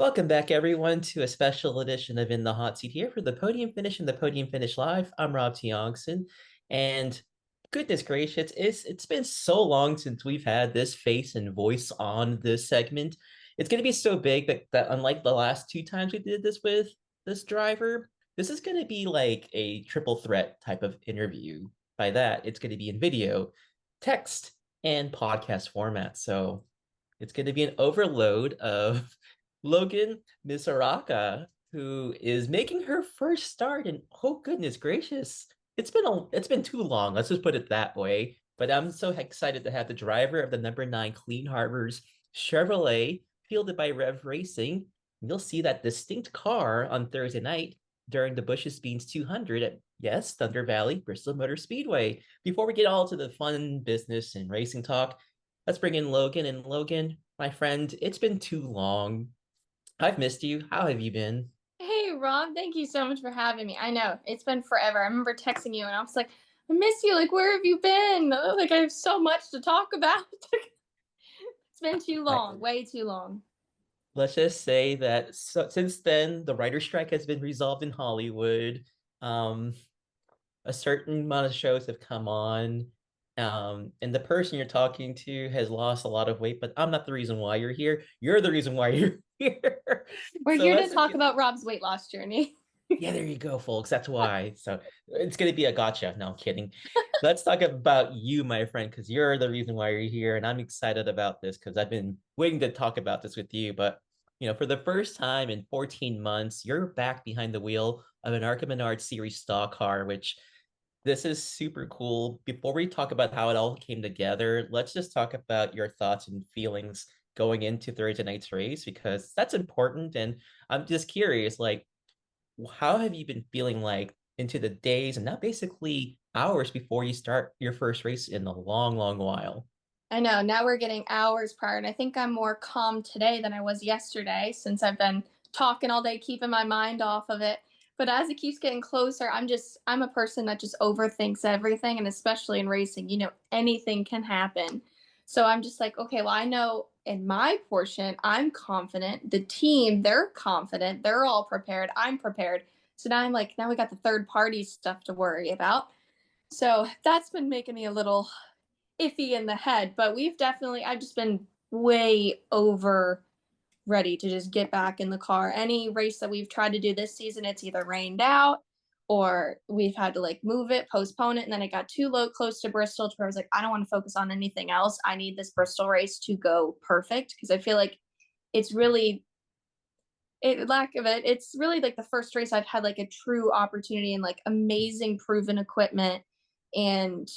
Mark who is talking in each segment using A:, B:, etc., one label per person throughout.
A: Welcome back, everyone, to a special edition of In the Hot Seat here for the Podium Finish and the Podium Finish Live. I'm Rob Tiongson, and goodness gracious, it's been so long since we've had this face and voice on this segment. It's going to be so big that unlike the last two times we did this with this driver, this is going to be like a triple threat type of interview. By that, it's going to be in video, text, and podcast format. So it's going to be an overload of Logan Misuraca, who is making her first start. And oh goodness gracious, it's been too long. Let's just put it that way. But I'm so excited to have the driver of the number 9 Clean Harbors Chevrolet, fielded by Rev Racing. You'll see that distinct car on Thursday night during the Bush's Beans 200 at, yes, Thunder Valley, Bristol Motor Speedway. Before we get all to the fun business and racing talk, let's bring in Logan. And Logan, my friend, it's been too long. I've missed you. How have you been?
B: Hey, Rob, thank you so much for having me. I know it's been forever. I remember texting you and I was like, I miss you. Like, where have you been? Like, I have so much to talk about. It's been too
A: I,
B: long, way too long.
A: let's just say that since then, the writer strike has been resolved in Hollywood. Um, a certain amount of shows have come on. And the person you're talking to has lost a lot of weight, but I'm not the reason why you're here. You're the reason why you're here.
B: We're
A: So
B: here to
A: let's
B: talk about Rob's weight loss journey.
A: Yeah, there you go, folks. That's why. So it's going to be a gotcha. No, I'm kidding. Let's talk about you, my friend, because you're the reason why you're here. And I'm excited about this because I've been waiting to talk about this with you. But, for the first time in 14 months, you're back behind the wheel of an Arca Menard Series stock car, which this is super cool. Before we talk about how it all came together, let's just talk about your thoughts and feelings going into Thursday night's race because that's important. And I'm just curious, like, how have you been feeling like into the days and now basically hours before you start your first race in a long, long while?
B: I know, now we're getting hours prior, and I think I'm more calm today than I was yesterday since I've been talking all day, keeping my mind off of it. But as it keeps getting closer, I'm a person that just overthinks everything, and especially in racing, anything can happen. So I'm just like, okay, well, I know in my portion, I'm confident. The team, they're confident. They're all prepared. I'm prepared. So now I'm like, now we got the third party stuff to worry about. So that's been making me a little iffy in the head, but I've just been way over ready to just get back in the car. Any race that we've tried to do this season, it's either rained out or we've had to like move it, postpone it. And then it got too low, close to Bristol to where I was like, I don't want to focus on anything else. I need this Bristol race to go perfect because I feel like it's really, lack of it, it's really like the first race I've had like a true opportunity and like amazing proven equipment. And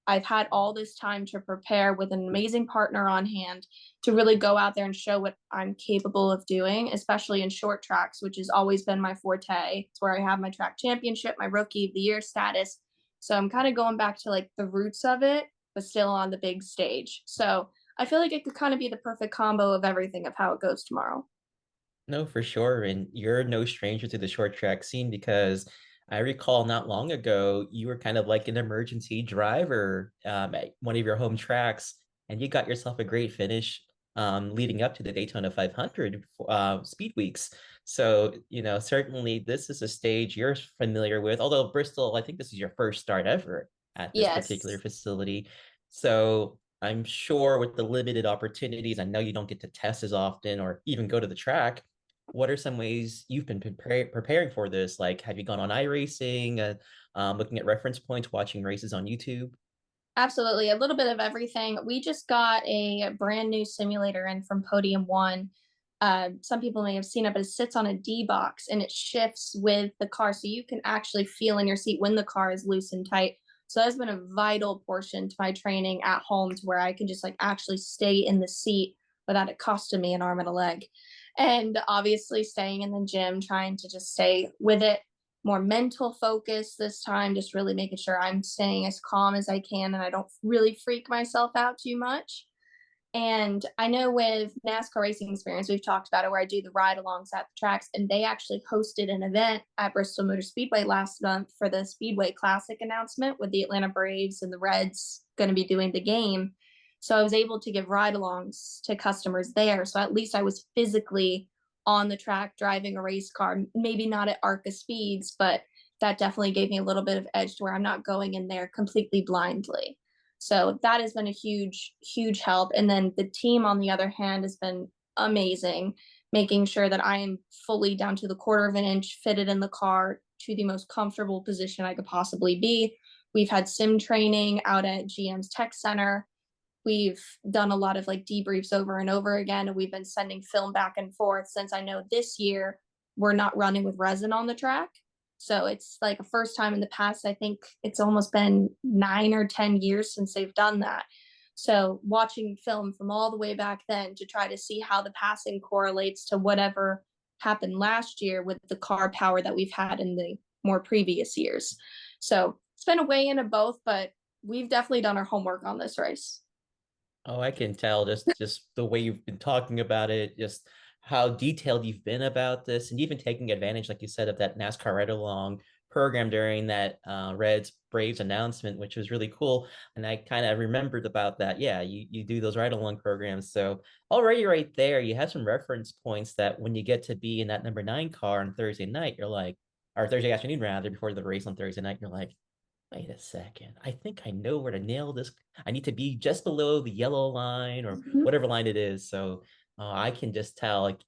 B: I've had all this time to prepare with an amazing partner on hand to really go out there and show what I'm capable of doing, especially in short tracks, which has always been my forte. It's where I have my track championship, my rookie of the year status. So I'm kind of going back to like the roots of it, but still on the big stage. So I feel like it could kind of be the perfect combo of everything of how it goes tomorrow.
A: No, for sure. And you're no stranger to the short track scene because I recall not long ago, you were kind of like an emergency driver at one of your home tracks, and you got yourself a great finish leading up to the Daytona 500 speed weeks. So, certainly this is a stage you're familiar with, although Bristol, I think this is your first start ever at this particular
B: Yes.
A: facility. So I'm sure with the limited opportunities, I know you don't get to test as often or even go to the track. What are some ways you've been preparing for this? Like, have you gone on iRacing, looking at reference points, watching races on YouTube?
B: Absolutely. A little bit of everything. We just got a brand new simulator in from Podium One. Some people may have seen it, but it sits on a D box and it shifts with the car. So you can actually feel in your seat when the car is loose and tight. So that's been a vital portion to my training at home to where I can just like actually stay in the seat without it costing me an arm and a leg. And obviously staying in the gym, trying to just stay with it, more mental focus this time, just really making sure I'm staying as calm as I can and I don't really freak myself out too much. And I know with NASCAR Racing Experience, we've talked about it where I do the ride alongs at the tracks, and they actually hosted an event at Bristol Motor Speedway last month for the Speedway Classic announcement with the Atlanta Braves and the Reds going to be doing the game. So I was able to give ride alongs to customers there. So at least I was physically on the track driving a race car. Maybe not at ARCA speeds, but that definitely gave me a little bit of edge to where I'm not going in there completely blindly. So that has been a huge, huge help. And then the team, on the other hand, has been amazing, making sure that I am fully down to the quarter of an inch fitted in the car to the most comfortable position I could possibly be. We've had sim training out at GM's Tech Center. We've done a lot of like debriefs over and over again, and we've been sending film back and forth since I know this year we're not running with resin on the track. So it's like a first time in the past. I think it's almost been 9 or 10 years since they've done that. So watching film from all the way back then to try to see how the passing correlates to whatever happened last year with the car power that we've had in the more previous years. So it's been a weigh in of both, but we've definitely done our homework on this race.
A: Oh, I can tell just the way you've been talking about it, just how detailed you've been about this, and even taking advantage, like you said, of that NASCAR ride along program during that Reds Braves announcement, which was really cool. And I kind of remembered about that. Yeah, you do those ride along programs. So already right there, you have some reference points that when you get to be in that number 9 car on Thursday night, you're like, or Thursday afternoon rather, before the race on Thursday night, you're like, wait a second. I think I know where to nail this. I need to be just below the yellow line or
B: Mhm.
A: whatever line it is. So I can just tell like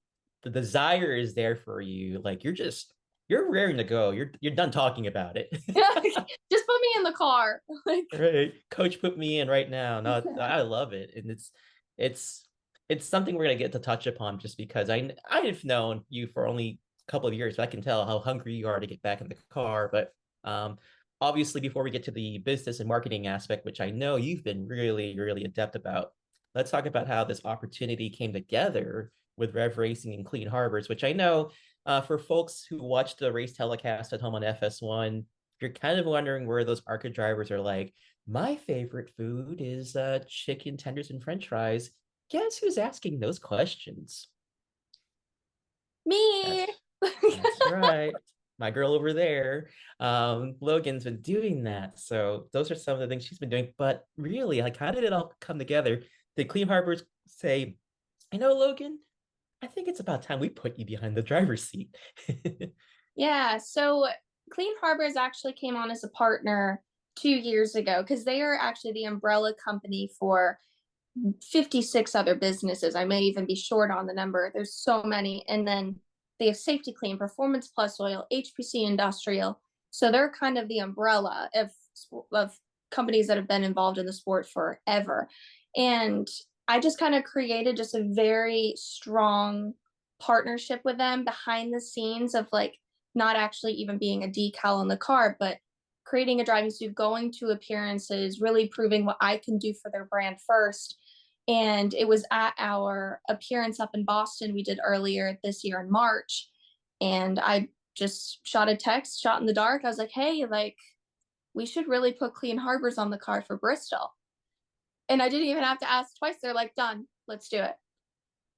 A: the desire is there for you. Like you're raring to go. You're done talking about it.
B: Just put me in the car. Like,
A: Right. Coach put me in right now. No, I love it. And it's it's something we're gonna get to touch upon just because I've known you for only a couple of years, but I can tell how hungry you are to get back in the car. But um obviously before we get to the business and marketing aspect, which I know you've been really, really adept about, let's talk about how this opportunity came together with Rev Racing and Clean Harbors, which I know for folks who watch the race telecast at home on FS1, you're kind of wondering where those ARCA drivers are like, my favorite food is chicken tenders and French fries. Guess who's asking those questions?
B: me.
A: That's that's right. My girl over there, Logan's been doing that. So those are some of the things she's been doing. But really, like, how did it all come together? Did Clean Harbors say, I know, Logan, I think it's about time we put you behind the driver's seat?
B: Yeah, so Clean Harbors actually came on as a partner 2 years ago because they are actually the umbrella company for 56 other businesses. I may even be short on the number. There's so many. And then they have Safety Clean, Performance Plus Oil, HPC Industrial. So they're kind of the umbrella of companies that have been involved in the sport forever. And I just kind of created just a very strong partnership with them behind the scenes of like not actually even being a decal on the car, but creating a driving suit, going to appearances, really proving what I can do for their brand first. And it was at our appearance up in Boston we did earlier this year in March. And I just shot a text, shot in the dark. I was like, hey, like, we should really put Clean Harbors on the car for Bristol. And I didn't even have to ask twice. They're like, done, let's do it.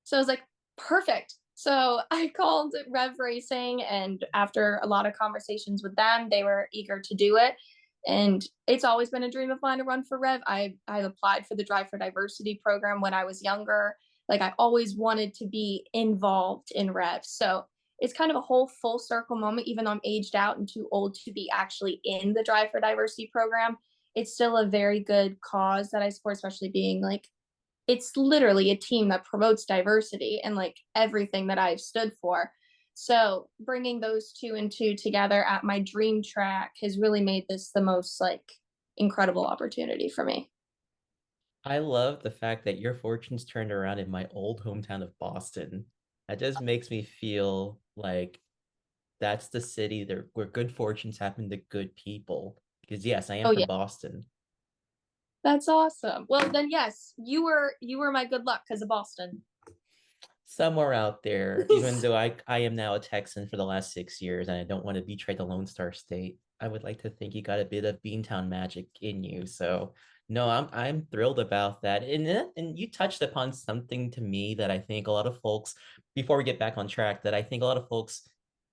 B: So I was like, perfect. So I called Rev Racing, and after a lot of conversations with them, they were eager to do it. And it's always been a dream of mine to run for Rev. I applied for the Drive for Diversity program when I was younger. Like I always wanted to be involved in Rev. So it's kind of a whole full circle moment, even though I'm aged out and too old to be actually in the Drive for Diversity program. It's still a very good cause that I support, especially being like it's literally a team that promotes diversity and like everything that I've stood for. So bringing those two and two together at my dream track has really made this the most like incredible opportunity for me.
A: I love the fact that your fortunes turned around in my old hometown of Boston. That just makes me feel like that's the city there where good fortunes happen to good people. Because yes, I am
B: Oh
A: from
B: yeah,
A: Boston.
B: that's awesome. Well then, yes, you were my good luck because of Boston.
A: Somewhere out there, even though I am now a Texan for the last 6 years and I don't want to betray the Lone Star State, I would like to think you got a bit of Beantown magic in you. So no, I'm thrilled about that. And you touched upon something to me that I think a lot of folks, before we get back on track, that I think a lot of folks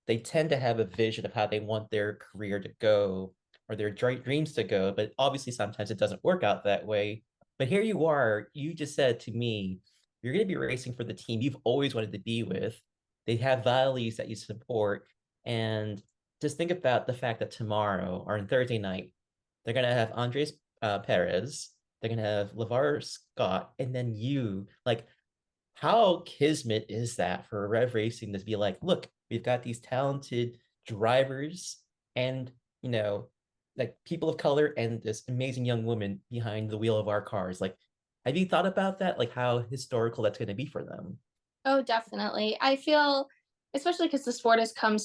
A: they tend to have a vision of how they want their career to go or their dreams to go, but obviously sometimes it doesn't work out that way. But here you are, you just said to me you're going to be racing for the team you've always wanted to be with. they have values that you support. And just think about the fact that tomorrow or on Thursday night, they're gonna have Andres Perez, they're gonna have LeVar Scott, and then you. Like, how kismet is that for Rev Racing to be like, look, we've got these talented drivers and, you know, like people of color and this amazing young woman behind the wheel of our cars. Like, have you thought about that? Like how historical that's going to be for them?
B: Oh, definitely. I feel, especially because the sport has come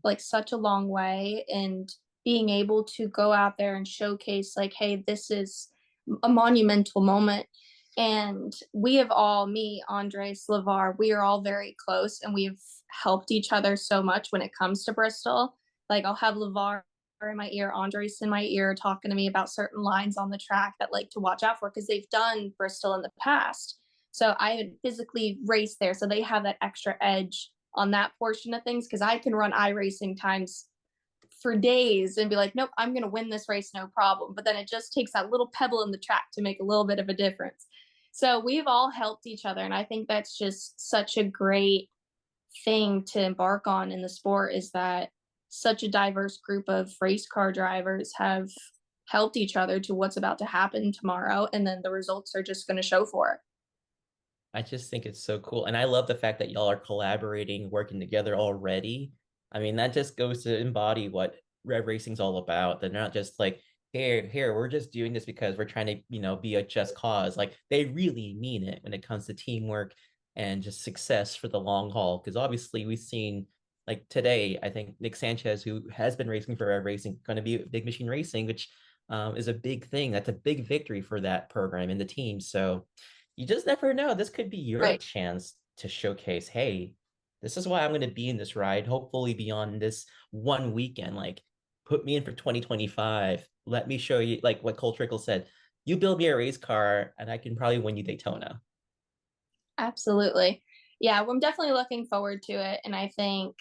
B: like such a long way, and being able to go out there and showcase, like, hey, this is a monumental moment. And we have all, me, Andres, LeVar, we are all very close, and we've helped each other so much when it comes to Bristol. Like, I'll have LeVar in my ear, Andres in my ear, talking to me about certain lines on the track that like to watch out for because they've done Bristol in the past. So I had physically raced there. So they have that extra edge on that portion of things because I can run iRacing times for days and be like, nope, I'm going to win this race, no problem. But then it just takes that little pebble in the track to make a little bit of a difference. So we've all helped each other. And I think that's just such a great thing to embark on in the sport, is that such a diverse group of race car drivers have helped each other to what's about to happen tomorrow. And then the results are just going to show for it.
A: I just think it's so cool. And I love the fact that y'all are collaborating, working together already. I mean, that just goes to embody what Rev Racing's all about. They're not just like, here, we're just doing this because we're trying to, be a just cause. Like they really mean it when it comes to teamwork and just success for the long haul. Because obviously we've seen like today, I think Nick Sanchez, who has been racing for Rev Racing, going to be Big Machine Racing, which is a big thing. That's a big victory for that program and the team. So you just never know. This could be your
B: Right.
A: chance to showcase, hey, this is why I'm going to be in this ride, hopefully beyond this one weekend. Like, put me in for 2025. Let me show you, like what Cole Trickle said, you build me a race car and I can probably win you Daytona.
B: Absolutely. Yeah, well, I'm definitely looking forward to it. And I think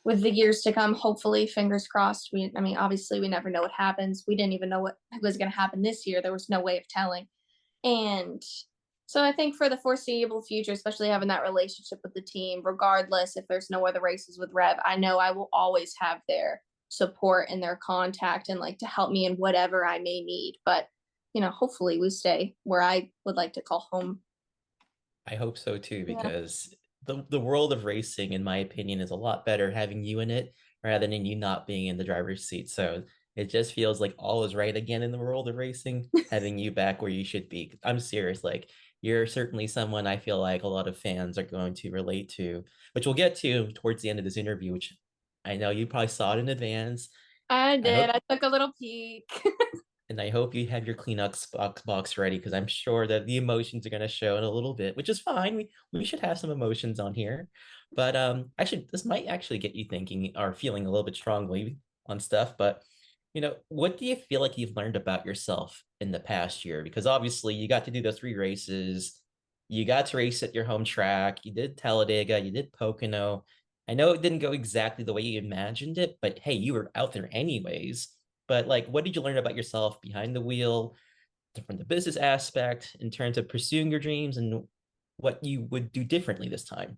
B: with the years to come, hopefully, fingers crossed. I mean, obviously, we never know what happens. We didn't even know what was going to happen this year. There was no way of telling. And so I think for the foreseeable future, especially having that relationship with the team, regardless if there's no other races with Rev, I know I will always have their support and their contact and like to help me in whatever I may need. But, hopefully we stay where I would like to call home.
A: I hope so too,
B: Yeah.
A: because the world of racing, in my opinion, is a lot better having you in it rather than you not being in the driver's seat. So it just feels like all is right again in the world of racing, having you back where you should be. I'm serious. Like you're certainly someone I feel like a lot of fans are going to relate to, which we'll get to towards the end of this interview, which I know you probably saw it in advance.
B: I
A: I
B: did.
A: hope
B: I took a little peek.
A: and I hope you have your Kleenex box ready because I'm sure that the emotions are going to show in a little bit, which is fine. We should have some emotions on here. But actually, this might actually get you thinking or feeling a little bit strongly on stuff. But what do you feel like you've learned about yourself in the past year? Because obviously, you got to do those three races. You got to race at your home track. You did Talladega. You did Pocono. I know it didn't go exactly the way you imagined it, but hey, you were out there anyways. But like, what did you learn about yourself behind the wheel, from the business aspect, in terms of pursuing your dreams, and what you would do differently this time?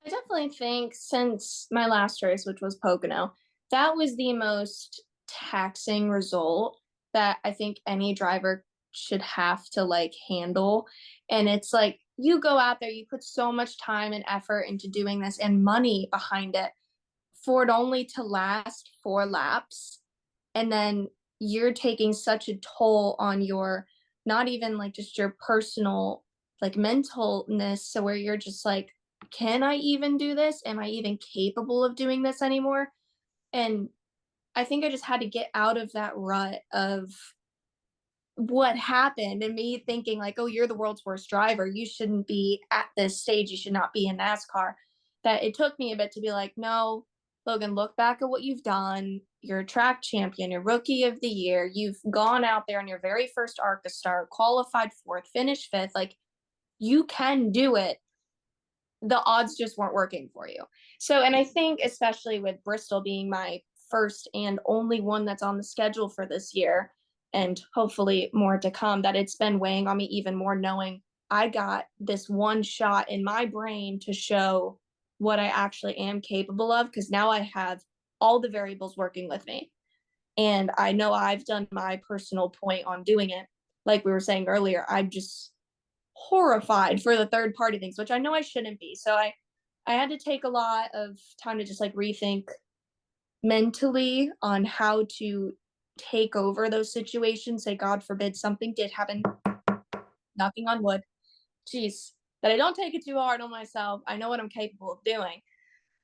B: I definitely think since my last race, which was Pocono, that was the most taxing result that I think any driver should have to like handle. And it's like you go out there, you put so much time and effort into doing this and money behind it for it only to last 4 laps. And then you're taking such a toll on your, not even like just your personal like mentalness. So where you're just like, can I even do this? Am I even capable of doing this anymore? And I think I just had to get out of that rut of what happened and me thinking like, oh, you're the world's worst driver. You shouldn't be at this stage. You should not be in NASCAR. That it took me a bit to be like, no, Logan, look back at what you've done. You're a track champion, you're rookie of the year. You've gone out there on your very first ARCA start, qualified fourth, finished fifth. Like you can do it. The odds just weren't working for you. So, and I think especially with Bristol being my first and only one that's on the schedule for this year, and hopefully more to come, that it's been weighing on me even more knowing I got this one shot in my brain to show what I actually am capable of, because now I have all the variables working with me. And I know I've done my personal point on doing it. Like we were saying earlier, I'm just horrified for the third party things, which I know I shouldn't be. So I had to take a lot of time to just like rethink mentally on how to take over those situations. Say, God forbid something did happen, knocking on wood. Jeez, that I don't take it too hard on myself. I know what I'm capable of doing.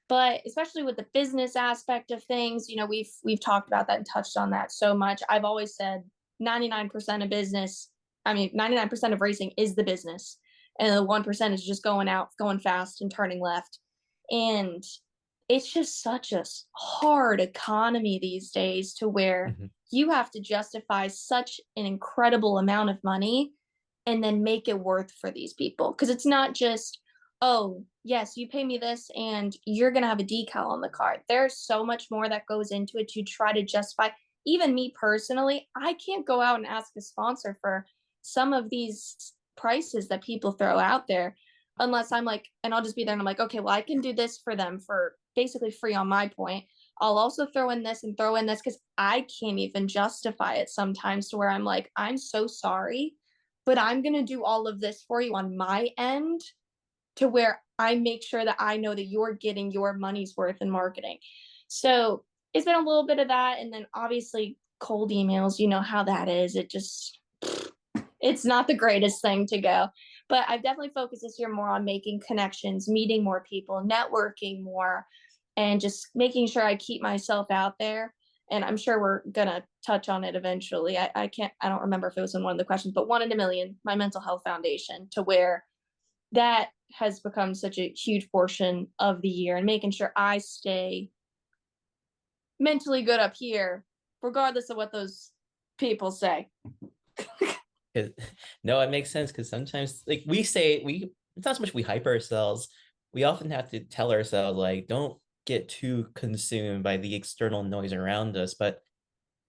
B: But especially with the business aspect of things, we've talked about that and touched on that so much. I've always said 99% of business, I mean 99% of racing is the business. And the 1% is just going out, going fast and turning left. And it's just such a hard economy these days to where
A: Mhm.
B: you have to justify such an incredible amount of money and then make it worth for these people. Because it's not just, oh, yes, you pay me this and you're going to have a decal on the card. There's so much more that goes into it to try to justify. Even me personally, I can't go out and ask a sponsor for some of these prices that people throw out there unless I'm like, and I'll just be there and I'm like, okay, well, I can do this for them for basically free on my point. I'll also throw in this and throw in this because I can't even justify it sometimes to where I'm like, I'm so sorry, but I'm going to do all of this for you on my end to where I make sure that I know that you're getting your money's worth in marketing. So it's been a little bit of that. And then obviously cold emails, you know how that is. It's not the greatest thing to go. But I've definitely focused this year more on making connections, meeting more people, networking more, and just making sure I keep myself out there. And I'm sure we're gonna touch on it eventually. I don't remember if it was in one of the questions, but One in a Million, my mental health foundation, to where that has become such a huge portion of the year, and making sure I stay mentally good up here, regardless of what those people say.
A: 'Cause- No, it makes sense because sometimes, like it's not so much we hype ourselves. We often have to tell ourselves, like, don't get too consumed by the external noise around us. But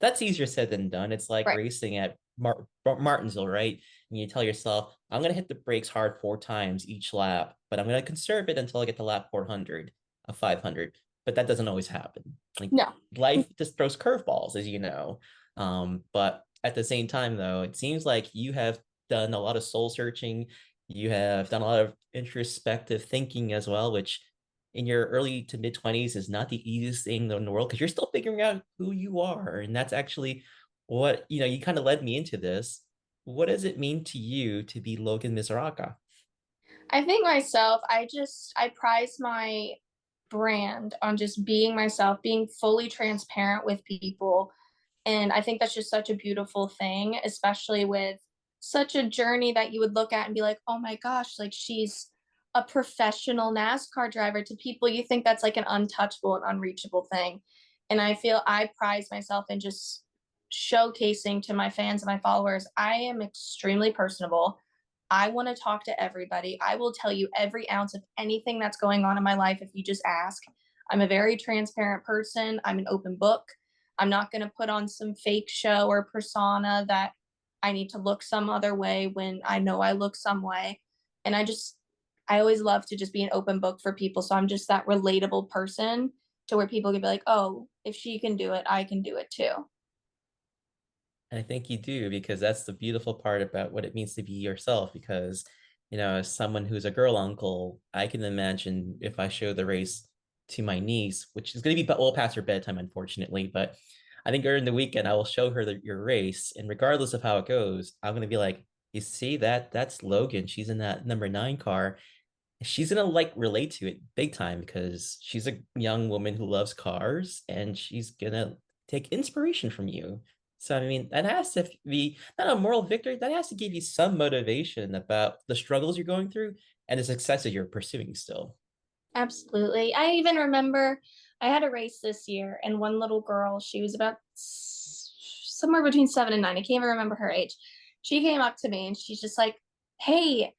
A: that's easier said than done. It's like
B: Right.
A: racing at Martinsville, right? And you tell yourself, I'm going to hit the brakes hard 4 times each lap, but I'm going to conserve it until I get to lap 400, 500. But that doesn't always happen. Like
B: No.
A: life just throws curveballs, as you know. But at the same time, though, it seems like you have done a lot of soul searching. You have done a lot of introspective thinking as well, which in your early to mid 20s is not the easiest thing in the world because you're still figuring out who you are. And that's actually what, you kind of led me into this. What does it mean to you to be Logan Misuraca?
B: I think myself, I prize my brand on just being myself, being fully transparent with people. And I think that's just such a beautiful thing, especially with such a journey that you would look at and be like, oh my gosh, like she's a professional NASCAR driver. To people, you think that's like an untouchable and unreachable thing. And I feel I prize myself in just showcasing to my fans and my followers, I am extremely personable. I want to talk to everybody. I will tell you every ounce of anything that's going on in my life if you just ask. I'm a very transparent person. I'm an open book. I'm not going to put on some fake show or persona that I need to look some other way when I know I look some way. And I always love to just be an open book for people. So I'm just that relatable person to where people can be like, oh, if she can do it, I can do it too.
A: And I think you do because that's the beautiful part about what it means to be yourself. Because, as someone who's a girl uncle, I can imagine if I show the race to my niece, which is going to be well past her bedtime, unfortunately, but I think during the weekend I will show her your race, and regardless of how it goes, I'm going to be like, you see that? That's Logan. She's in that number 9 car. She's gonna like relate to it big time because she's a young woman who loves cars and she's gonna take inspiration from you. So I mean, that has to be not a moral victory. That has to give you some motivation about the struggles you're going through and the successes you're pursuing still.
B: Absolutely. I even remember I had a race this year, and one little girl, she was about somewhere between 7 and 9. I can't even remember her age. She came up to me and she's just like, "Hey,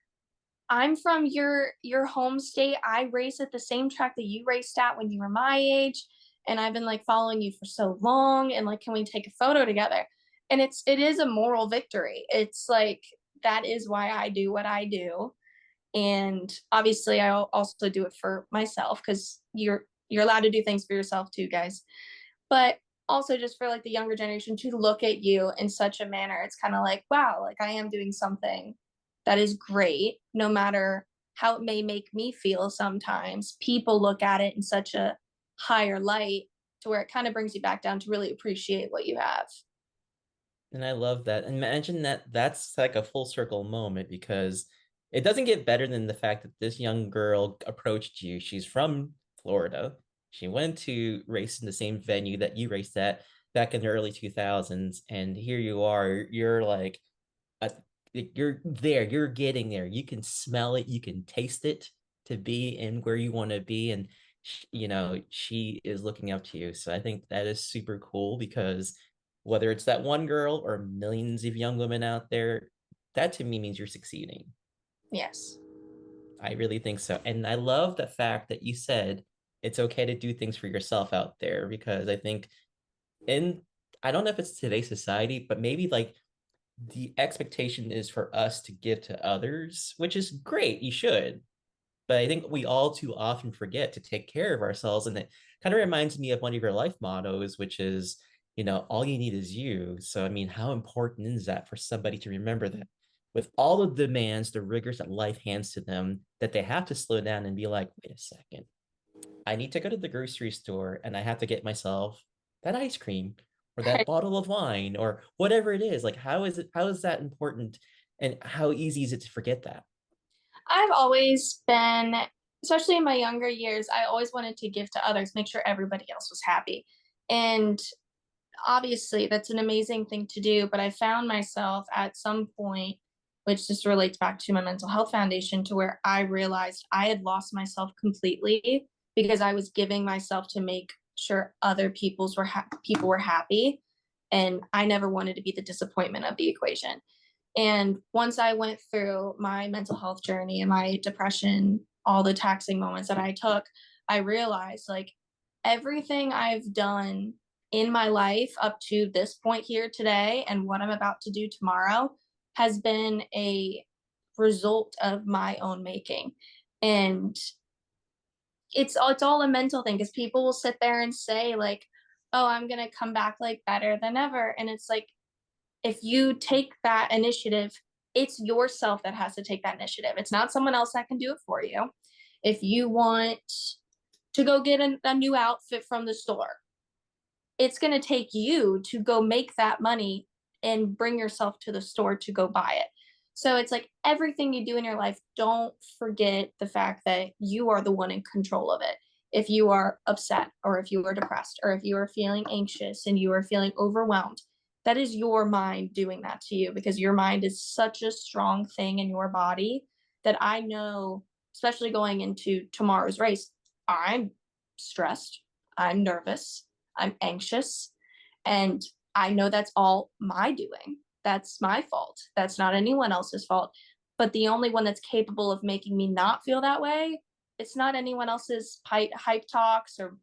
B: I'm from your home state. I race at the same track that you raced at when you were my age, and I've been like following you for so long. And like, can we take a photo together?" And it is a moral victory. It's like that is why I do what I do, And obviously I also do it for myself because you're allowed to do things for yourself too, guys. But also just for like the younger generation to look at you in such a manner, it's kind of like, wow, like I am doing something that is great, no matter how it may make me feel. Sometimes people look at it in such a higher light to where it kind of brings you back down to really appreciate what you have.
A: And I love that. And imagine that that's like a full circle moment because it doesn't get better than the fact that this young girl approached you. She's from Florida. She went to race in the same venue that you raced at back in the early 2000s. And here you are. You're like, a, you're there. You're getting there. You can smell it. You can taste it to be in where you want to be. And, she is looking up to you. So I think that is super cool because whether it's that one girl or millions of young women out there, that to me means you're succeeding.
B: Yes.
A: I really think so. And I love the fact that you said it's okay to do things for yourself out there because I think in I don't know if it's today's society, but maybe like the expectation is for us to give to others, which is great. You should. But I think we all too often forget to take care of ourselves. And it kind of reminds me of one of your life mottos, which is, all you need is you. So, I mean, how important is that for somebody to remember that with all the demands, the rigors that life hands to them, that they have to slow down and be like, wait a second, I need to go to the grocery store and I have to get myself that ice cream or that bottle of wine or whatever it is. Like, how is that important? And how easy is it to forget that?
B: I've always been, especially in my younger years, I always wanted to give to others, make sure everybody else was happy. And obviously, that's an amazing thing to do. But I found myself at some point, which just relates back to my mental health foundation, to where I realized I had lost myself completely because I was giving myself to make sure other people were happy, and I never wanted to be the disappointment of the equation. And once I went through my mental health journey and my depression, all the taxing moments that I took, I realized like everything I've done in my life up to this point here today and what I'm about to do tomorrow has been a result of my own making. And it's all a mental thing because people will sit there and say like, "Oh, I'm going to come back like better than ever." And it's like if you take that initiative, it's yourself that has to take that initiative. It's not someone else that can do it for you. If you want to go get a new outfit from the store, it's going to take you to go make that money and bring yourself to the store to go buy it. So it's like everything you do in your life, don't forget the fact that you are the one in control of it. If you are upset or if you are depressed or if you are feeling anxious and you are feeling overwhelmed, that is your mind doing that to you because your mind is such a strong thing in your body that I know, especially going into tomorrow's race, I'm stressed, I'm nervous, I'm anxious, and I know that's all my doing. That's my fault. That's not anyone else's fault. But the only one that's capable of making me not feel that way, it's not anyone else's hype talks or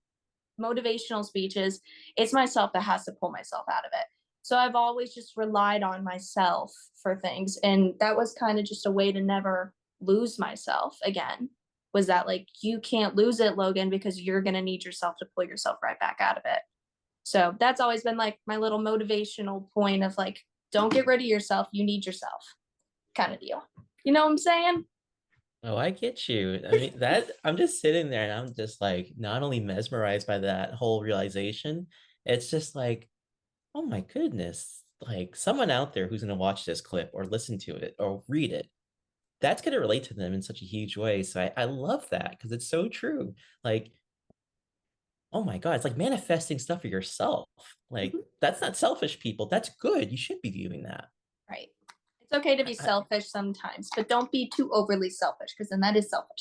B: motivational speeches. It's myself that has to pull myself out of it. So I've always just relied on myself for things. And that was kind of just a way to never lose myself again. Was that like, you can't lose it, Logan, because you're going to need yourself to pull yourself right back out of it. So that's always been like my little motivational point of like, don't get rid of yourself. You need yourself kind of deal. You know what I'm saying?
A: Oh, I get you. I mean, that I'm just sitting there and I'm just like not only mesmerized by that whole realization, it's just like, oh my goodness, like someone out there who's going to watch this clip or listen to it or read it, that's going to relate to them in such a huge way. So I love that because it's so true. Like, oh my God, it's like manifesting stuff for yourself. Like,
B: Mhm.
A: that's not selfish, people. That's good. You should be doing that.
B: Right. It's okay to be
A: I,
B: selfish sometimes, but don't be too overly selfish because then that is selfish.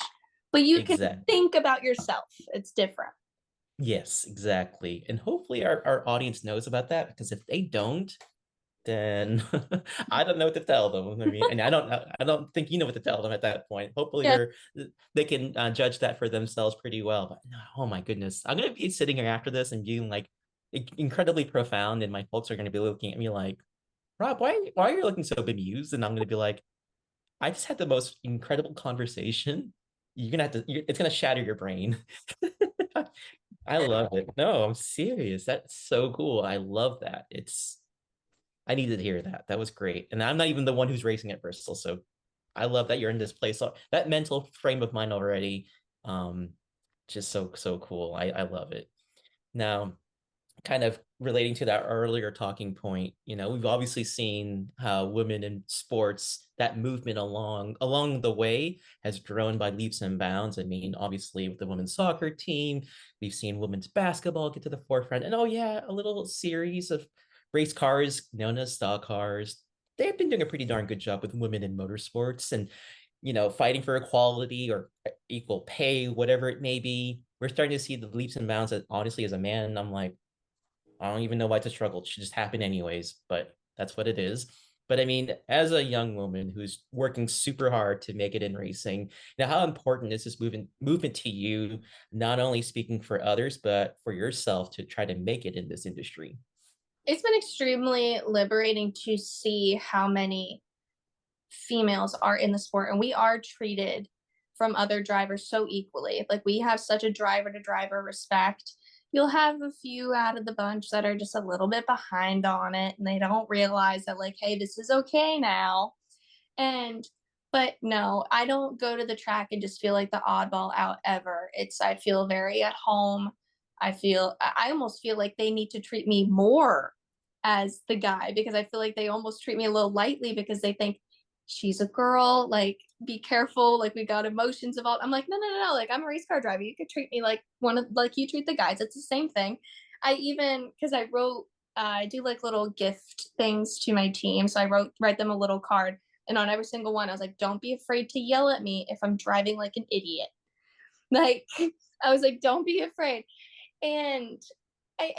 B: But you can
A: exactly.
B: think about yourself. It's different.
A: Yes, exactly. And hopefully our audience knows about that because if they don't, then I don't know what to tell them. I mean, and I don't think you know what to tell them at that point. Hopefully
B: Yeah.
A: they can judge that for themselves pretty well. But no, oh my goodness, I'm gonna be sitting here after this and being like incredibly profound, and my folks are gonna be looking at me like, Rob, why are you looking so bemused? And I'm gonna be like, I just had the most incredible conversation. You're gonna have to. It's gonna shatter your brain. I love it. No, I'm serious. That's so cool. I love that. I needed to hear that. That was great. And I'm not even the one who's racing at Bristol, so I love that you're in this place. So that mental frame of mind already, um, just so cool. I love it. Now, kind of relating to that earlier talking point, we've obviously seen how women in sports, that movement along the way has grown by leaps and bounds. I mean, obviously with the women's soccer team, we've seen women's basketball get to the forefront. And oh yeah, a little series of race cars known as stock cars. They've been doing a pretty darn good job with women in motorsports and fighting for equality or equal pay, whatever it may be. We're starting to see the leaps and bounds that honestly, as a man, I'm like, I don't even know why it's a struggle. It should just happen anyways, but that's what it is. But I mean, as a young woman who's working super hard to make it in racing, now how important is this movement to you, not only speaking for others, but for yourself to try to make it in this industry?
B: It's been extremely liberating to see how many females are in the sport and we are treated from other drivers so equally. Like we have such a driver to driver respect. You'll have a few out of the bunch that are just a little bit behind on it and they don't realize that, like, hey, this is okay now. And but no, I don't go to the track and just feel like the oddball out ever. I feel very at home. I almost feel like they need to treat me more as the guy because I feel like they almost treat me a little lightly because they think she's a girl, like be careful, like we got emotions involved. I'm like, no, no, no, no, like I'm a race car driver. You could treat me like one of like you treat the guys. It's the same thing. I even because I wrote I do like little gift things to my team. So write them a little card. And on every single one, I was like, don't be afraid to yell at me if I'm driving like an idiot. Like I was like, don't be afraid. And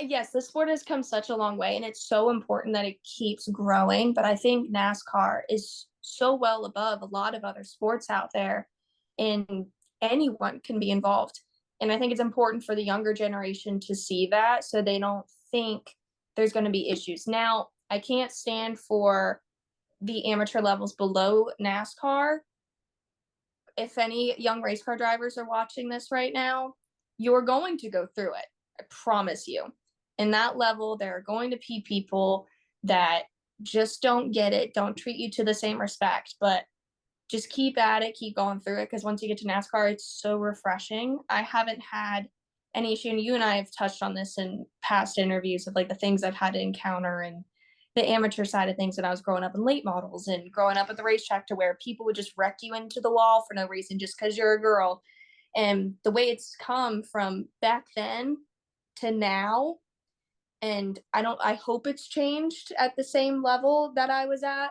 B: yes, the sport has come such a long way, and it's so important that it keeps growing. But I think NASCAR is so well above a lot of other sports out there, and anyone can be involved. And I think it's important for the younger generation to see that so they don't think there's going to be issues. Now, I can't stand for the amateur levels below NASCAR. If any young race car drivers are watching this right now, you're going to go through it. I promise you. In that level, there are going to be people that just don't get it, don't treat you to the same respect, but just keep at it, keep going through it. Because once you get to NASCAR, it's so refreshing. I haven't had any issue, and you and I have touched on this in past interviews of like the things I've had to encounter and the amateur side of things when I was growing up in late models and growing up at the racetrack to where people would just wreck you into the wall for no reason just because you're a girl. And the way it's come from back then to now, and I hope it's changed at the same level that I was at,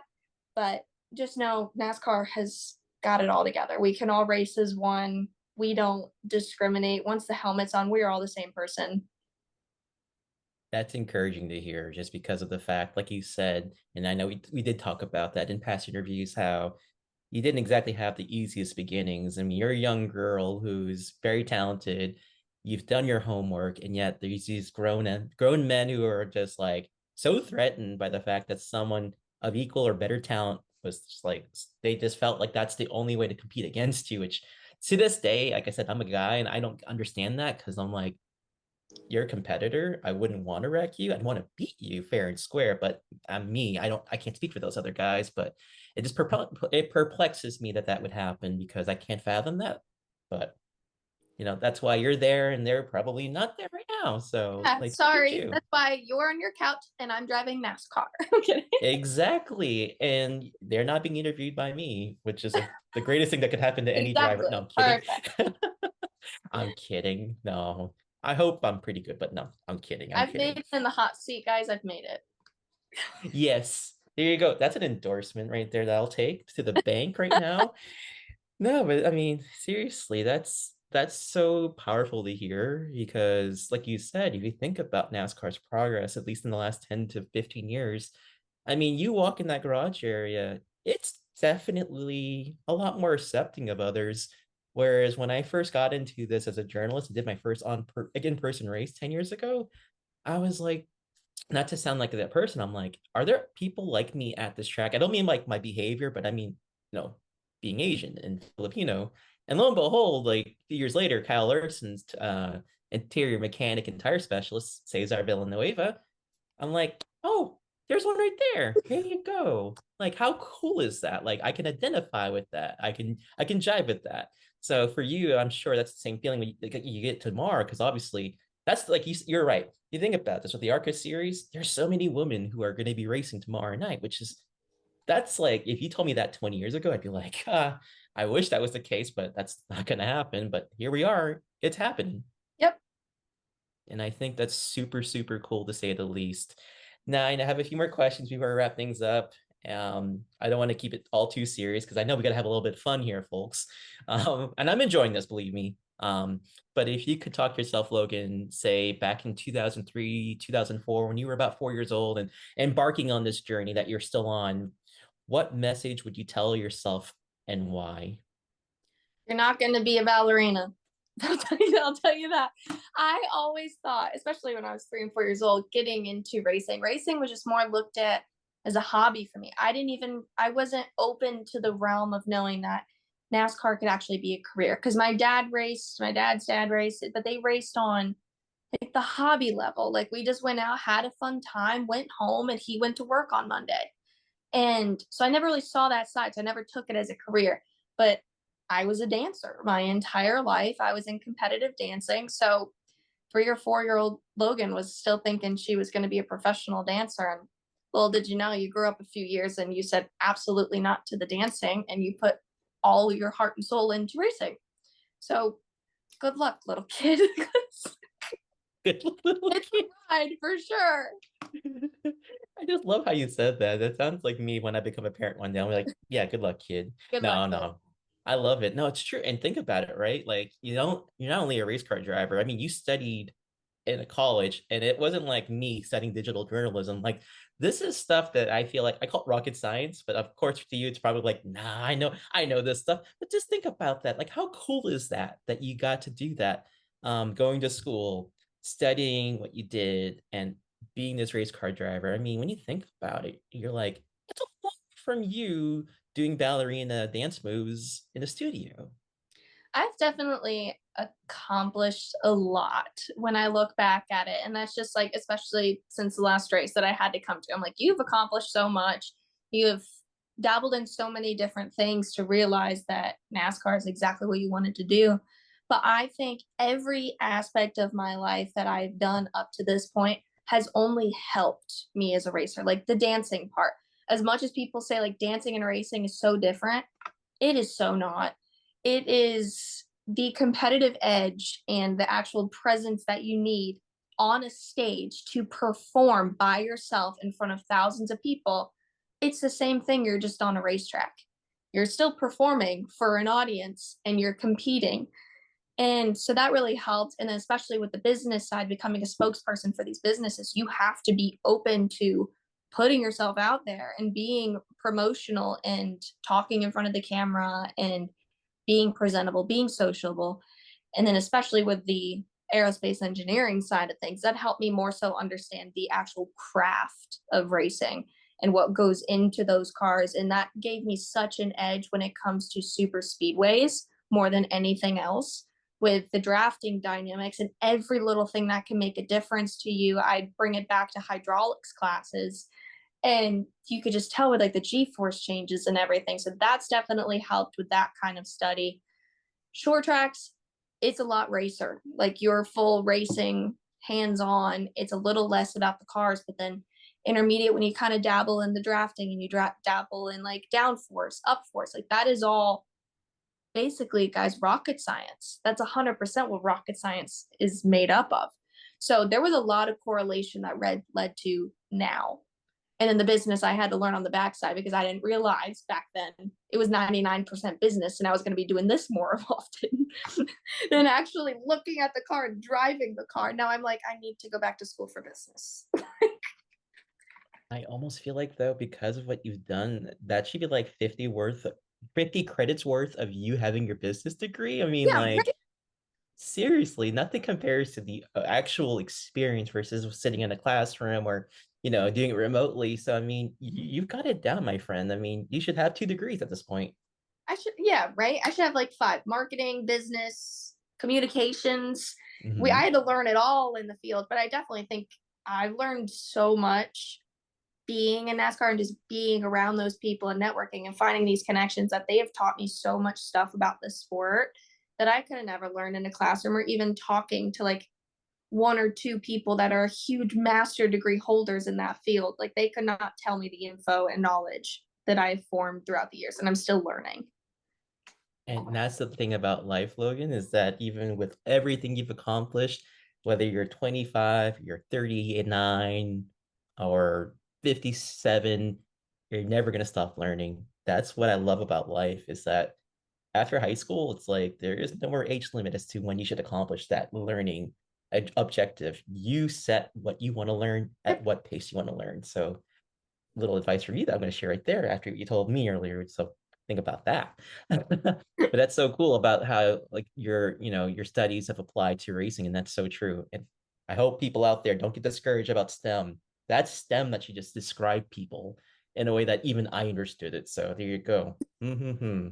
B: but just know NASCAR has got it all together. We can all race as one. We don't discriminate. Once the helmet's on, we're all the same person.
A: That's encouraging to hear just because of the fact, like you said, and I know we did talk about that in past interviews, how you didn't exactly have the easiest beginnings. I mean, you're a young girl who's very talented. You've done your homework, and yet there's these grown men who are just like so threatened by the fact that someone of equal or better talent was just like they just felt like that's the only way to compete against you. Which to this day, like I said, I'm a guy and I don't understand that because I'm like, you're a competitor. I wouldn't want to wreck you. I'd want to beat you fair and square, but I'm me. I can't speak for those other guys, but it perplexes me that that would happen because I can't fathom that. But that's why you're there and they're probably not there right now. So
B: Yeah,
A: like, look at
B: sorry.
A: you.
B: That's why you're on your couch and I'm driving NASCAR. I'm kidding.
A: Exactly. And they're not being interviewed by me, which is the greatest thing that could happen to any driver.
B: Exactly.
A: No, I'm kidding.
B: Perfect.
A: I'm kidding. No, I hope I'm pretty good, but no, I'm kidding. I'm
B: I've made
A: kidding.
B: it in the hot seat, guys. I've made it.
A: Yes, there you go. That's an endorsement right there that I'll take to the bank right now. No, but I mean, seriously, that's so powerful to hear because, like you said, if you think about NASCAR's progress, at least in the last 10 to 15 years, I mean, you walk in that garage area, it's definitely a lot more accepting of others. Whereas when I first got into this as a journalist and did my first in-person race 10 years ago, I was like, not to sound like that person, I'm like, are there people like me at this track? I don't mean like my behavior, but I mean, you know, being Asian and Filipino. And lo and behold, like a few years later, Kyle Larson's interior mechanic and tire specialist, Cesar Villanueva. I'm like, oh, there's one right there. Here you go. Like, how cool is that? Like, I can identify with that. I can jive with that. So for you, I'm sure that's the same feeling when you get tomorrow, because obviously that's like you're right. You think about this with the ARCA series, there's so many women who are going to be racing tomorrow night, which is that's like if you told me that 20 years ago, I'd be like, I wish that was the case, but that's not going to happen. But here we are. It's happening.
B: Yep.
A: And I think that's super, super cool to say the least. Now, I have a few more questions before we wrap things up. I don't want to keep it all too serious because I know we got to have a little bit of fun here, folks. And I'm enjoying this, believe me. But if you could talk yourself, Logan, say back in 2003, 2004, when you were about 4 years old and embarking on this journey that you're still on, what message would you tell yourself and why?
B: You're not going to be a ballerina. I'll tell you that. I always thought, especially when I was 3 and 4 years old, getting into racing. Racing was just more looked at as a hobby for me. I wasn't open to the realm of knowing that NASCAR could actually be a career. Because my dad's dad raced it, but they raced on like the hobby level. Like we just went out, had a fun time, went home, and he went to work on Monday. And so I never really saw that side. So I never took it as a career. But I was a dancer my entire life. I was in competitive dancing. So 3 or 4 year old Logan was still thinking she was going to be a professional dancer. And little did you know, you grew up a few years and you said absolutely not to the dancing and you put all your heart and soul into racing. So good luck, little kid.
A: Good little
B: It's
A: kid.
B: a ride for sure.
A: I just love how you said that. That sounds like me when I become a parent one day. I'm like, yeah, good luck, kid.
B: Good luck,
A: No,
B: kid.
A: no. I love it. No, it's true. And think about it, right? Like, you're not only a race car driver. I mean, you studied in a college, and it wasn't like me studying digital journalism. Like, this is stuff that I feel like I call it rocket science, but of course to you, it's probably like, nah, I know this stuff. But just think about that. Like, how cool is that you got to do that? Going to school, studying what you did, and being this race car driver. I mean, when you think about it, you're like, it's a lot from you doing ballerina dance moves in a studio.
B: I've definitely accomplished a lot when I look back at it. And that's just like, especially since the last race that I had to come to. I'm like, you've accomplished so much. You have dabbled in so many different things to realize that NASCAR is exactly what you wanted to do. But I think every aspect of my life that I've done up to this point has only helped me as a racer. Like the dancing part. As much as people say like dancing and racing is so different, it is so not. It is the competitive edge and the actual presence that you need on a stage to perform by yourself in front of thousands of people. It's the same thing. You're just on a racetrack. You're still performing for an audience and you're competing. And so that really helped. And then, especially with the business side, becoming a spokesperson for these businesses, you have to be open to putting yourself out there and being promotional and talking in front of the camera and being presentable, being sociable. And then, especially with the aerospace engineering side of things, that helped me more so understand the actual craft of racing and what goes into those cars. And that gave me such an edge when it comes to super speedways more than anything else with the drafting dynamics and every little thing that can make a difference to you. I'd bring it back to hydraulics classes and you could just tell with like the g-force changes and everything. So that's definitely helped with that kind of study. Short tracks, it's a lot racer, like your full racing hands on. It's a little less about the cars, but then intermediate, when you kind of dabble in the drafting and you dabble in like downforce, up force, like that is all basically, guys, rocket science. That's 100% what rocket science is made up of. So there was a lot of correlation that led to now. And then the business I had to learn on the backside because I didn't realize back then it was 99% business and I was going to be doing this more often than actually looking at the car and driving the car. Now I'm like, I need to go back to school for business.
A: I almost feel like though, because of what you've done, that should be like 50 credits worth of you having your business degree. I mean,
B: Yeah,
A: like seriously, nothing compares to the actual experience versus sitting in a classroom or, doing it remotely. So I mean, you've got it down, my friend. I mean, you should have 2 degrees at this point.
B: I should, yeah, right. I should have like five: marketing, business, communications. I
A: Hmm.
B: had to learn it all in the field, but I definitely think I've learned so much being in NASCAR and just being around those people and networking and finding these connections that they have taught me so much stuff about the sport that I could have never learned in a classroom or even talking to like one or two people that are huge master degree holders in that field. Like they could not tell me the info and knowledge that I've formed throughout the years, and I'm still learning.
A: And that's the thing about life, Logan, is that even with everything you've accomplished, whether you're 25, you're 39, or 57, you're never going to stop learning. That's what I love about life is that after high school, it's like there is no more age limit as to when you should accomplish that learning objective. You set what you want to learn at what pace you want to learn. So little advice from you that I'm going to share right there after you told me earlier. So think about that. But that's so cool about how like your studies have applied to racing, and that's so true. And I hope people out there don't get discouraged about STEM. That's STEM that you just described people in a way that even I understood it. So there you go. Mm-hmm.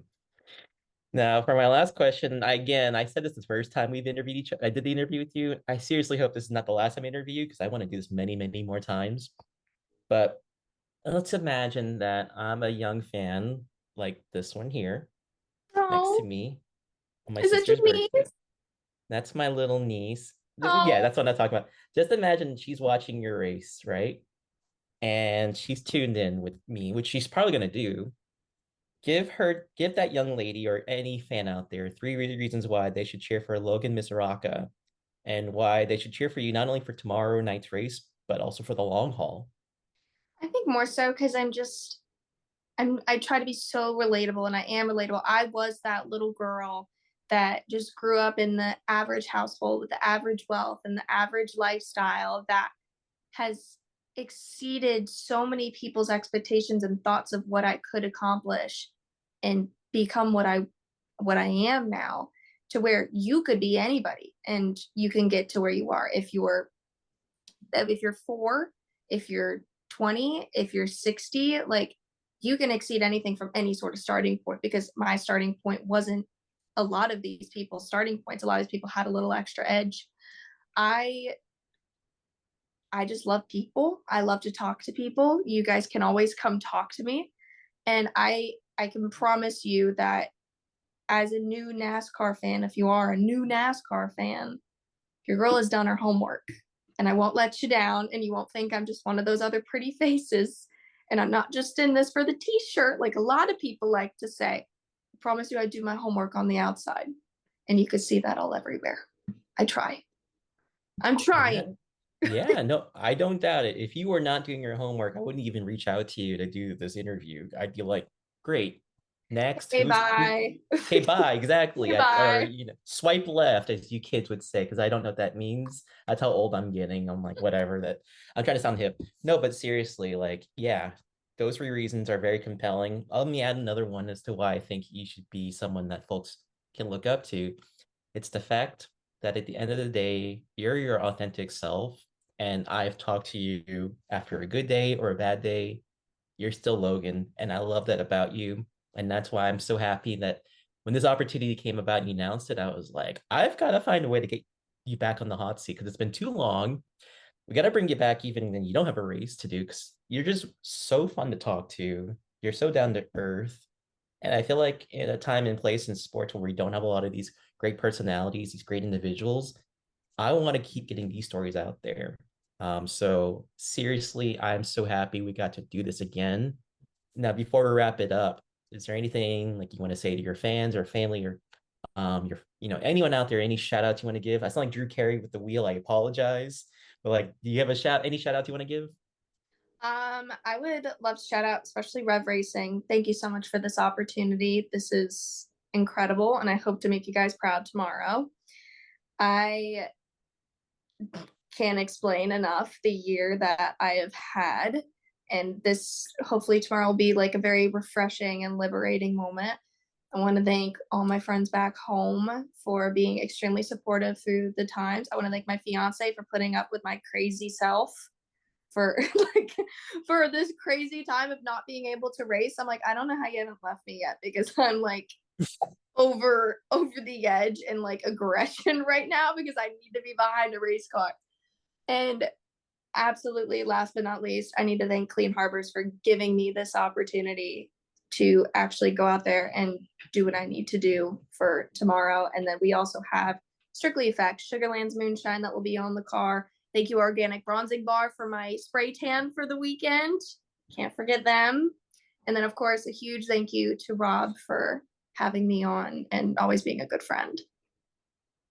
A: Now, for my last question, I said this the first time we've interviewed each other. I did the interview with you. I seriously hope this is not the last time I interview you because I want to do this many, many more times. But let's imagine that I'm a young fan like this one here next to
B: Oh,
A: me on my
B: is that your
A: sister's birthday.
B: niece?
A: That's my little niece. Yeah,
B: Oh,
A: that's what I'm talking about. Just imagine she's watching your race, right? And she's tuned in with me, which she's probably going to do. Give that young lady or any fan out there three reasons why they should cheer for Logan Misuraca and why they should cheer for you not only for tomorrow night's race, but also for the long haul.
B: I think more so because I try to be so relatable, and I am relatable. I was that little girl that just grew up in the average household with the average wealth and the average lifestyle that has exceeded so many people's expectations and thoughts of what I could accomplish and become what I am now, to where you could be anybody and you can get to where you are if you're 4, if you're 20, if you're 60, like you can exceed anything from any sort of starting point, because my starting point wasn't a lot of these people's starting points. A lot of these people had a little extra edge. I I just love people. I love to talk to people. You guys can always come talk to me. And I can promise you that as a new NASCAR fan, if you are a new NASCAR fan, your girl has done her homework. And I won't let you down, and you won't think I'm just one of those other pretty faces. And I'm not just in this for the t-shirt like a lot of people like to say. I promise you I do my homework on the outside. And you could see that all everywhere. I try. I'm
A: Yeah.
B: trying.
A: Yeah, no, I don't doubt it. If you were not doing your homework, I wouldn't even reach out to you to do this interview. I'd be like, great. Next,
B: Okay,
A: who's
B: bye.
A: okay, bye. Exactly. Or
B: Goodbye.
A: swipe left, as you kids would say, because I don't know what that means. That's how old I'm getting. I'm like, whatever that I'm trying to sound hip. No, but seriously, like, yeah, those three reasons are very compelling. Let me add another one as to why I think you should be someone that folks can look up to. It's the fact that at the end of the day, you're your authentic self. And I've talked to you after a good day or a bad day. You're still Logan. And I love that about you. And that's why I'm so happy that when this opportunity came about and you announced it, I was like, I've got to find a way to get you back on the hot seat because it's been too long. We got to bring you back even when you don't have a race to do because you're just so fun to talk to. You're so down to earth. And I feel like in a time and place in sports where we don't have a lot of these great personalities, these great individuals, I want to keep getting these stories out there. So seriously, I'm so happy we got to do this again. Now, before we wrap it up, is there anything like you want to say to your fans or family or your anyone out there, any shout outs you want to give? I sound like Drew Carey with the wheel. I apologize. But like, do you have any shout outs you want to give?
B: I would love to shout out, especially Rev Racing. Thank you so much for this opportunity. This is incredible, and I hope to make you guys proud tomorrow. I can't explain enough the year that I have had, and this hopefully tomorrow will be like a very refreshing and liberating moment. I want to thank all my friends back home for being extremely supportive through the times. I want to thank my fiance for putting up with my crazy self for like for this crazy time of not being able to race. I'm like, I don't know how you haven't left me yet because I'm like over the edge and like aggression right now because I need to be behind a race car. And absolutely, last but not least, I need to thank Clean Harbors for giving me this opportunity to actually go out there and do what I need to do for tomorrow. And then we also have Strictly Effect, Sugarland's Moonshine that will be on the car. Thank you, Organic Bronzing Bar, for my spray tan for the weekend. Can't forget them. And then, of course, a huge thank you to Rob for having me on and always being a good friend.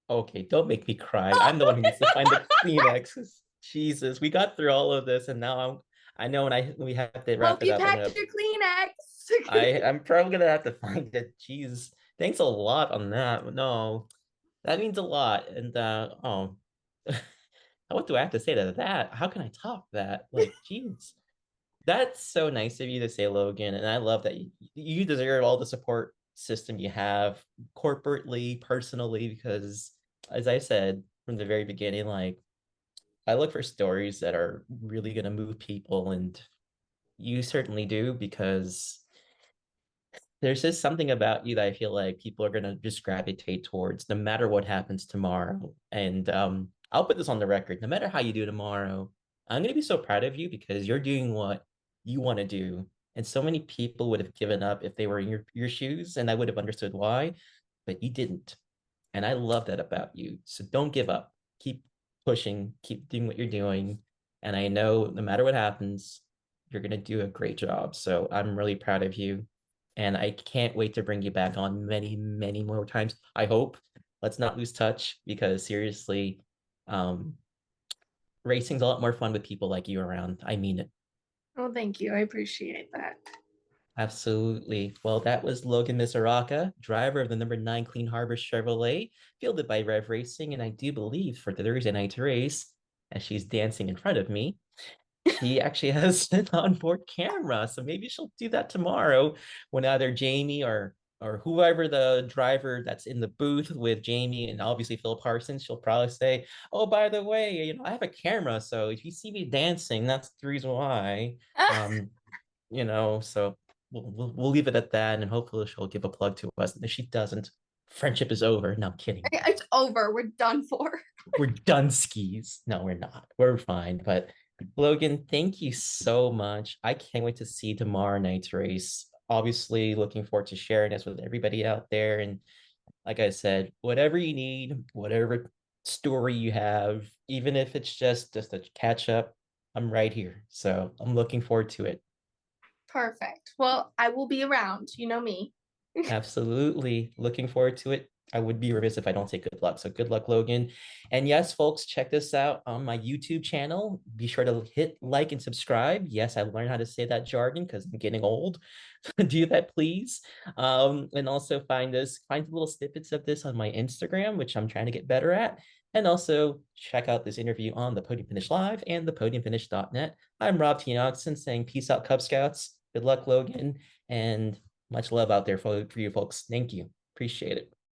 A: Okay, don't make me cry. I'm the one who needs to find the Kleenexes. Jesus, we got through all of this, and now I know when we have to wrap
B: Hope
A: it
B: you
A: up. I'm
B: packed
A: gonna
B: your Kleenex.
A: I'm probably gonna have to find it. Jeez, thanks a lot on that. No, that means a lot. And what do I have to say to that? How can I top that? Like, jeez. That's so nice of you to say, Logan. And I love that you deserve all the support system you have corporately, personally, because as I said from the very beginning, like I look for stories that are really going to move people. And you certainly do, because there's just something about you that I feel like people are going to just gravitate towards no matter what happens tomorrow. And I'll put this on the record, no matter how you do tomorrow, I'm going to be so proud of you because you're doing what you want to do. And so many people would have given up if they were in your shoes, and I would have understood why, but you didn't. And I love that about you. So don't give up. Keep pushing, keep doing what you're doing. And I know no matter what happens, you're going to do a great job. So I'm really proud of you. And I can't wait to bring you back on many, many more times. I hope. Let's not lose touch because seriously, um, racing's a lot more fun with people like you around. I mean it.
B: Well, thank you. I appreciate that.
A: Absolutely. Well, that was Logan Misuraca, driver of the number 9 Clean Harbor Chevrolet, fielded by Rev Racing, and I do believe for the Thursday night race, as she's dancing in front of me, she actually has an onboard camera. So maybe she'll do that tomorrow when either Jamie or whoever the driver that's in the booth with Jamie and obviously Phil Parsons, she'll probably say, "Oh, by the way, I have a camera, so if you see me dancing, that's the reason why." Um, so we'll leave it at that, and hopefully she'll give a plug to us. And if she doesn't, friendship is over. No, I'm kidding.
B: It's over. We're done for.
A: We're done skis. No, we're not. We're fine. But Logan, thank you so much. I can't wait to see tomorrow night's race. Obviously, looking forward to sharing this with everybody out there. And like I said, whatever you need, whatever story you have, even if it's just a catch up, I'm right here. So I'm looking forward to it.
B: Perfect. Well, I will be around. You know me.
A: Absolutely. Looking forward to it. I would be remiss if I don't say good luck. So good luck, Logan. And yes, folks, check this out on my YouTube channel. Be sure to hit like and subscribe. Yes, I learned how to say that jargon because I'm getting old. Do that, please. And also find little snippets of this on my Instagram, which I'm trying to get better at. And also check out this interview on the Podium Finish Live and the podiumfinish.net. I'm Rob Tiongson saying peace out, Cub Scouts. Good luck, Logan. And much love out there for you folks. Thank you. Appreciate it.